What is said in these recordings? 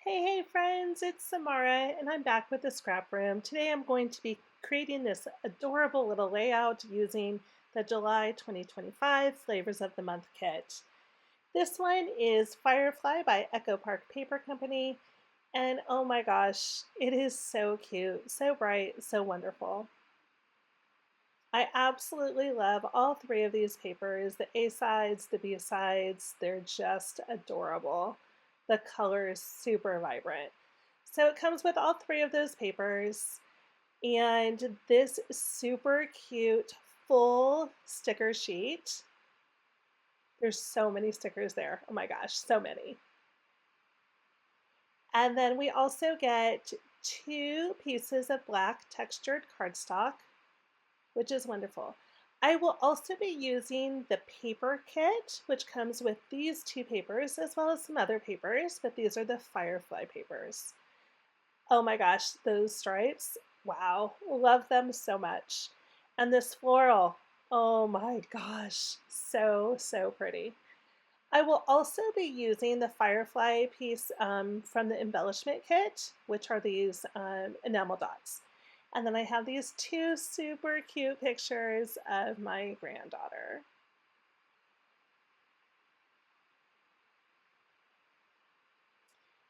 Hey friends, it's Samara and I'm back with the Scrap Room. Today I'm going to be creating this adorable little layout using the July 2025 Flavors of the Month kit. This one is Firefly by Echo Park Paper Company, and oh my gosh, it is so cute, so bright, so wonderful. I absolutely love all three of these papers, the A sides, the B sides, they're just adorable. The color is super vibrant. So it comes with all three of those papers and this super cute full sticker sheet. There's so many stickers there. Oh my gosh, so many. And then we also get two pieces of black textured cardstock, which is wonderful. I will also be using the paper kit, which comes with these two papers as well as some other papers, but these are the Firefly papers. Oh my gosh, those stripes, wow, love them so much. And this floral, oh my gosh, so pretty. I will also be using the Firefly piece from the embellishment kit, which are these enamel dots. And then I have these two super cute pictures of my granddaughter.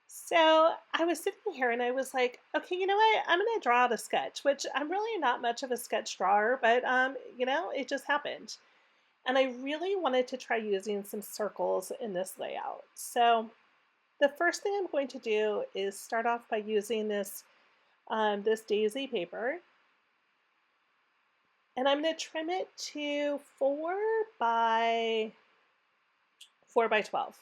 So I was sitting here and I was like, okay, you know what? I'm going to draw out a sketch, which I'm really not much of a sketch drawer, but it just happened. And I really wanted to try using some circles in this layout. So the first thing I'm going to do is start off by using this daisy paper, and I'm going to trim it to 4 by 12.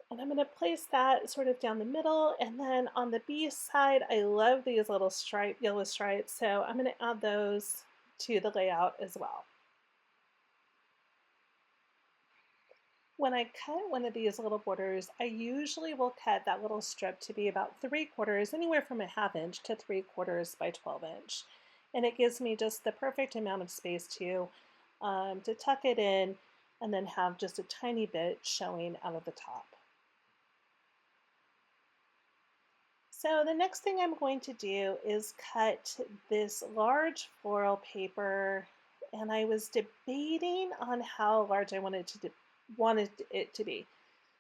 And I'm going to place that sort of down the middle, and then on the B side, I love these little yellow stripes, so I'm going to add those to the layout as well. When I cut one of these little borders, I usually will cut that little strip to be about 3/4, anywhere from a 1/2 inch to 3/4 by 12 inch. And it gives me just the perfect amount of space to tuck it in and then have just a tiny bit showing out of the top. So the next thing I'm going to do is cut this large floral paper, and I was debating on how large I wanted it to be.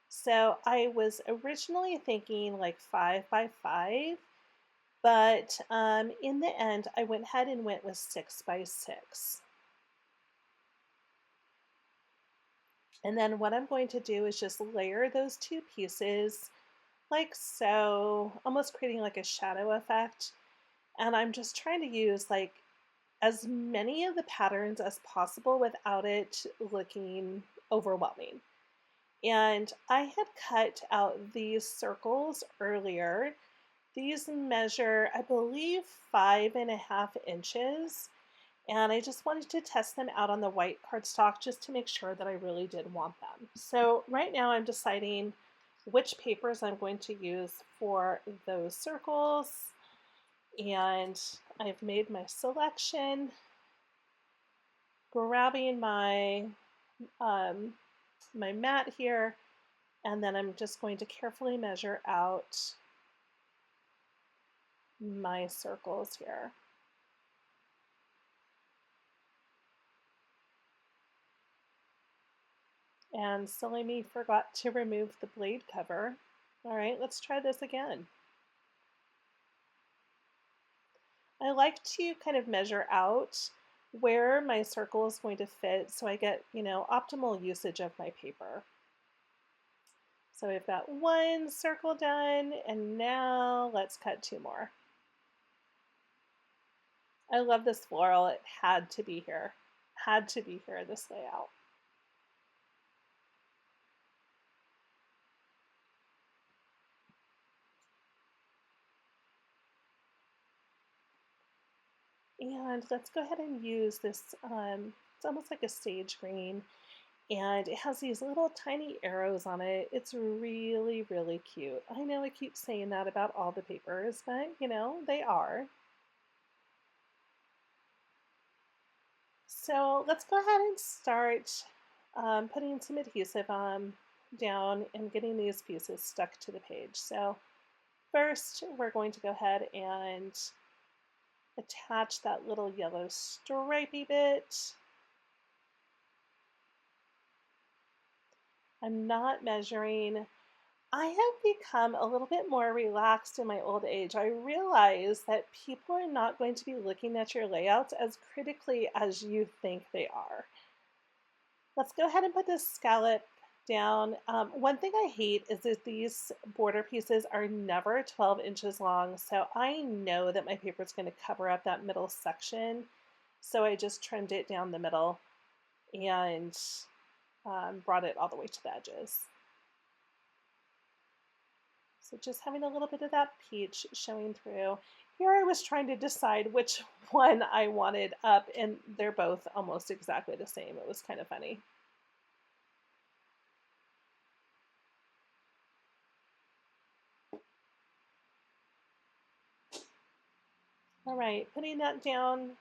So I was originally thinking like 5 by 5, but in the end I went ahead and went with 6 by 6. And then what I'm going to do is just layer those two pieces like so, almost creating like a shadow effect. And I'm just trying to use like as many of the patterns as possible without it looking overwhelming. And I had cut out these circles earlier. These measure, I believe, 5.5 inches. And I just wanted to test them out on the white cardstock just to make sure that I really did want them. So right now I'm deciding which papers I'm going to use for those circles. And I've made my selection, grabbing my mat here, and then I'm just going to carefully measure out my circles here. And silly me forgot to remove the blade cover. All right, let's try this again. I like to kind of measure out where my circle is going to fit so I get, optimal usage of my paper. So we've got one circle done, and now let's cut two more. I love this floral. It had to be here. Had to be here, this layout. And let's go ahead and use this, it's almost like a sage green, and it has these little tiny arrows on it. It's really cute. I know I keep saying that about all the papers, but they are. So let's go ahead and start putting some adhesive down and getting these pieces stuck to the page. So first, we're going to go ahead and attach that little yellow stripey bit. I'm not measuring. I have become a little bit more relaxed in my old age. I realize that people are not going to be looking at your layouts as critically as you think they are. Let's go ahead and put this scallop down. One thing I hate is that these border pieces are never 12 inches long, so I know that my paper is going to cover up that middle section. So I just trimmed it down the middle and brought it all the way to the edges. So just having a little bit of that peach showing through. Here I was trying to decide which one I wanted up, and they're both almost exactly the same. It was kind of funny. All right, putting that down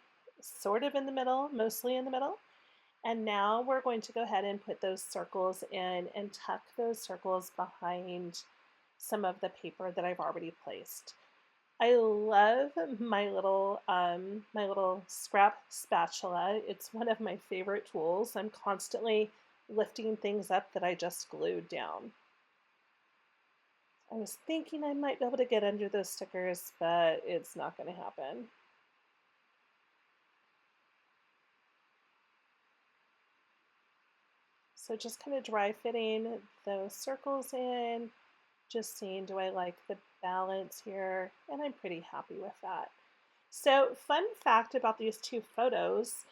sort of in the middle, mostly in the middle. And now we're going to go ahead and put those circles in and tuck those circles behind some of the paper that I've already placed. I love my little scrap spatula. It's one of my favorite tools. I'm constantly lifting things up that I just glued down. I was thinking I might be able to get under those stickers, but it's not going to happen. So just kind of dry fitting those circles in, just seeing, do I like the balance here? And I'm pretty happy with that. So fun fact about these two photos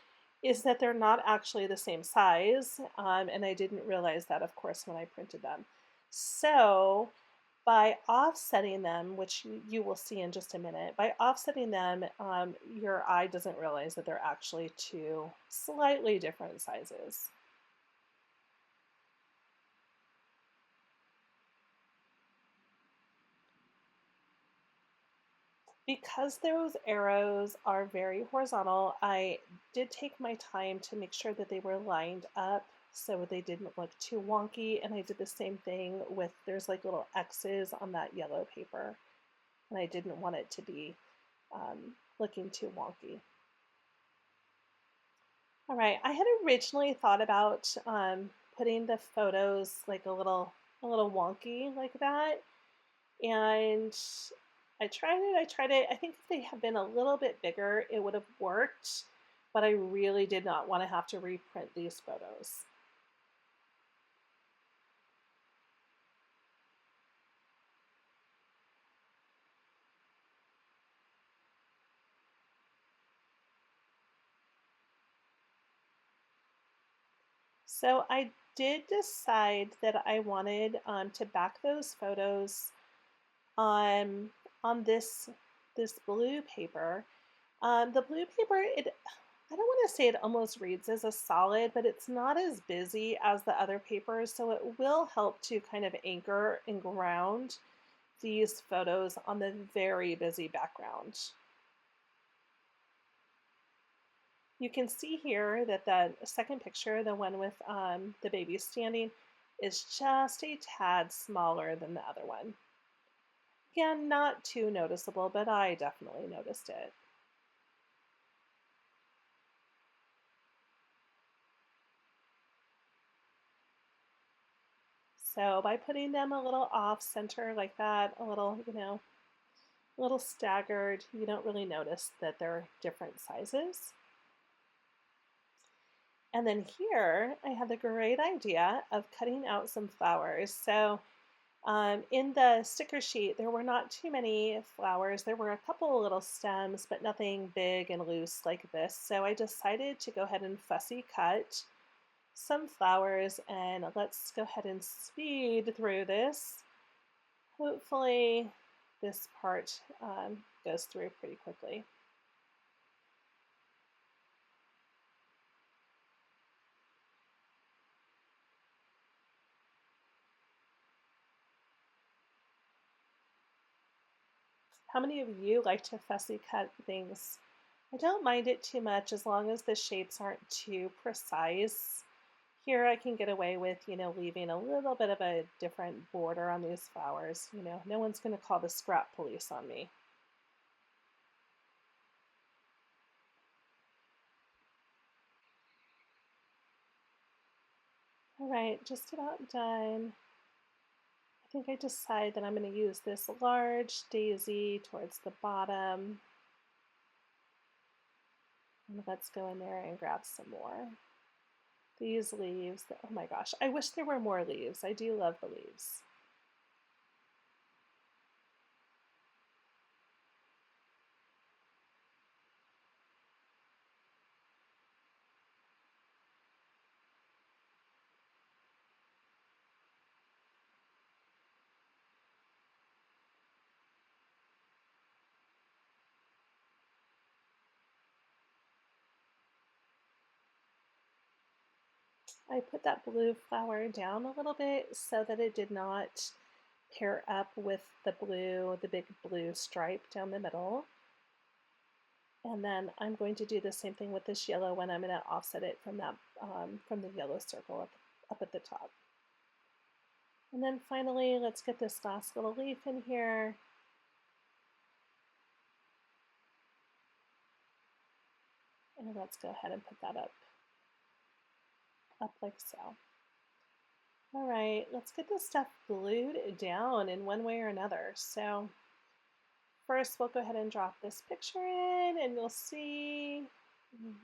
is that they're not actually the same size. And I didn't realize that, of course, when I printed them. So by offsetting them, which you will see in just a minute, by offsetting them, your eye doesn't realize that they're actually two slightly different sizes. Because those arrows are very horizontal, I did take my time to make sure that they were lined up so they didn't look too wonky. And I did the same thing with, there's like little X's on that yellow paper. And I didn't want it to be looking too wonky. All right, I had originally thought about putting the photos like a little wonky like that. And I tried it. I think if they had been a little bit bigger, it would have worked, but I really did not want to have to reprint these photos. So I did decide that I wanted to back those photos on this blue paper. The blue paper, I don't want to say it almost reads as a solid, but it's not as busy as the other papers, so it will help to kind of anchor and ground these photos on the very busy background. You can see here that the second picture, the one with the baby standing, is just a tad smaller than the other one. Again, not too noticeable, but I definitely noticed it. So by putting them a little off center like that, a little, a little staggered, you don't really notice that they're different sizes. And then here I had the great idea of cutting out some flowers. So in the sticker sheet, there were not too many flowers. There were a couple little stems, but nothing big and loose like this. So I decided to go ahead and fussy cut some flowers, and let's go ahead and speed through this. Hopefully this part goes through pretty quickly. How many of you like to fussy cut things? I don't mind it too much as long as the shapes aren't too precise. Here I can get away with, leaving a little bit of a different border on these flowers. No one's going to call the scrap police on me. All right, just about done. I think I decide that I'm going to use this large daisy towards the bottom. And let's go in there and grab some more. These leaves, oh my gosh, I wish there were more leaves. I do love the leaves. I put that blue flower down a little bit so that it did not pair up with the big blue stripe down the middle. And then I'm going to do the same thing with this yellow one. I'm going to offset it from from the yellow circle up at the top. And then finally, let's get this last little leaf in here. And let's go ahead and put that up like so. All right, let's get this stuff glued down in one way or another. So first we'll go ahead and drop this picture in, and you'll see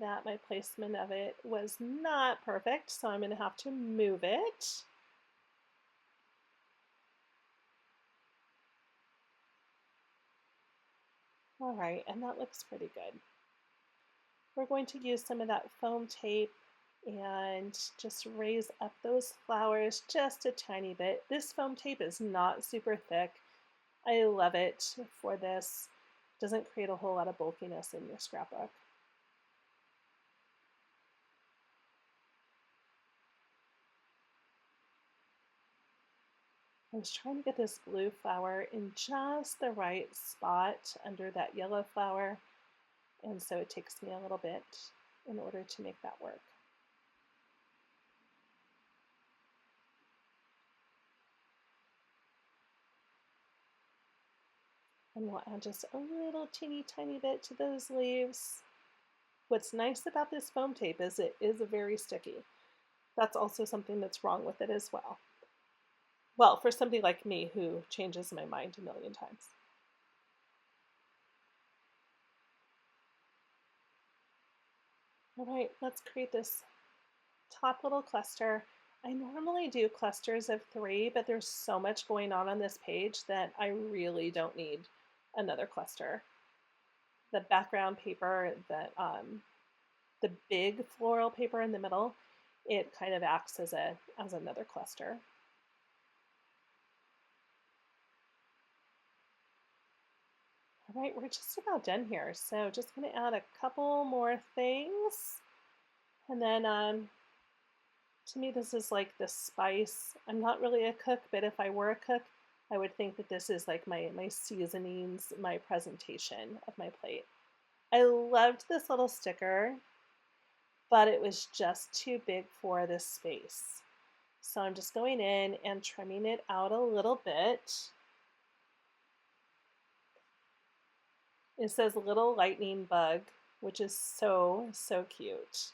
that my placement of it was not perfect, so I'm going to have to move it. All right, and that looks pretty good. We're going to use some of that foam tape and just raise up those flowers just a tiny bit. This foam tape is not super thick. I love it for this. It doesn't create a whole lot of bulkiness in your scrapbook. I was trying to get this blue flower in just the right spot under that yellow flower, and so it takes me a little bit in order to make that work. And we'll add just a little teeny tiny bit to those leaves. What's nice about this foam tape is it is very sticky. That's also something that's wrong with it as well. Well, for somebody like me who changes my mind a million times. All right, let's create this top little cluster. I normally do clusters of 3, but there's so much going on this page that I really don't need another cluster. The background paper, the big floral paper in the middle, it kind of acts as another cluster. All right, we're just about done here. So just going to add a couple more things. And then to me, this is like the spice. I'm not really a cook, but if I were a cook, I would think that this is like my seasonings, my presentation of my plate. I loved this little sticker, but it was just too big for this space. So I'm just going in and trimming it out a little bit. It says little lightning bug, which is so, so cute.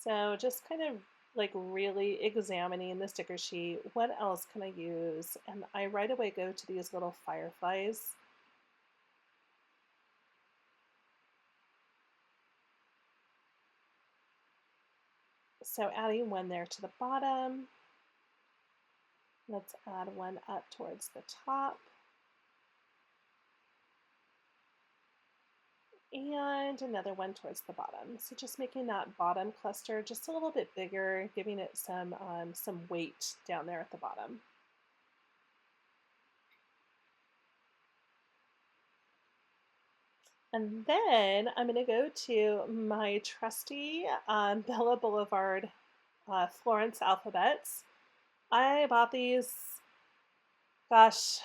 So just kind of like really examining the sticker sheet. What else can I use? And I right away go to these little fireflies. So adding one there to the bottom. Let's add one up towards the top. And another one towards the bottom. So just making that bottom cluster just a little bit bigger, giving it some weight down there at the bottom. And then I'm going to go to my trusty Bella Boulevard Florence alphabets. I bought these, Gosh,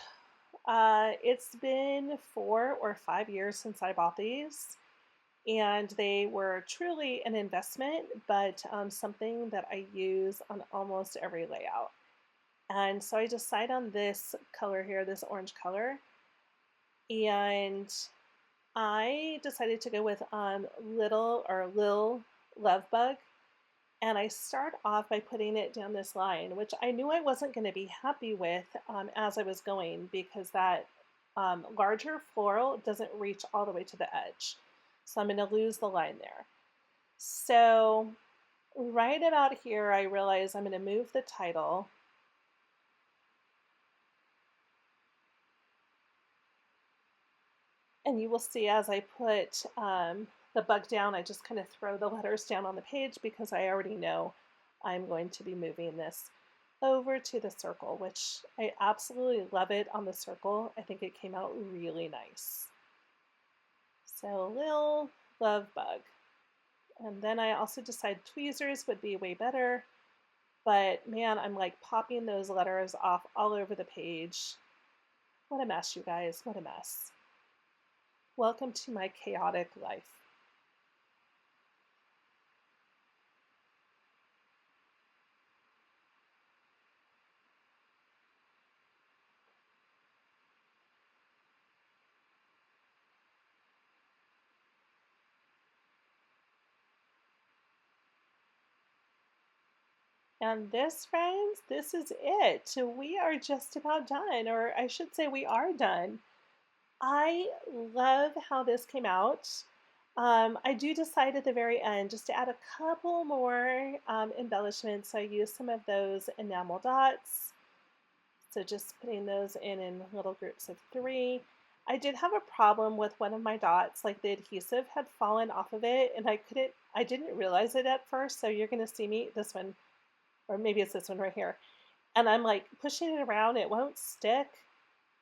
it's been 4 or 5 years since I bought these, and they were truly an investment, but something that I use on almost every layout. And so I decided on this color here, this orange color, and I decided to go with Lil Love Bug. And I start off by putting it down this line, which I knew I wasn't going to be happy with as I was going, because that larger floral doesn't reach all the way to the edge. So I'm going to lose the line there. So right about here, I realize I'm going to move the title. And you will see as I put the bug down, I just kind of throw the letters down on the page because I already know I'm going to be moving this over to the circle, which I absolutely love it on the circle. I think it came out really nice. So Lil Love Bug. And then I also decided tweezers would be way better, but man, I'm like popping those letters off all over the page. What a mess, you guys, what a mess. Welcome to my chaotic life. And this, friends, this is it. We are just about done, or I should say we are done. I love how this came out. I do decide at the very end just to add a couple more embellishments. So I use some of those enamel dots. So just putting those in little groups of 3. I did have a problem with one of my dots, like the adhesive had fallen off of it, and I didn't realize it at first. So you're gonna see me, this one, or maybe it's this one right here. And I'm like pushing it around, it won't stick.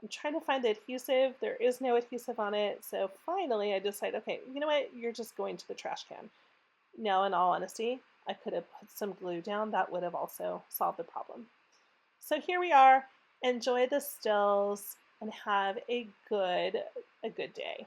I'm trying to find the adhesive. There is no adhesive on it. So finally I decide, okay, you know what? You're just going to the trash can. Now, in all honesty, I could have put some glue down. That would have also solved the problem. So here we are. Enjoy the stills and have a good day.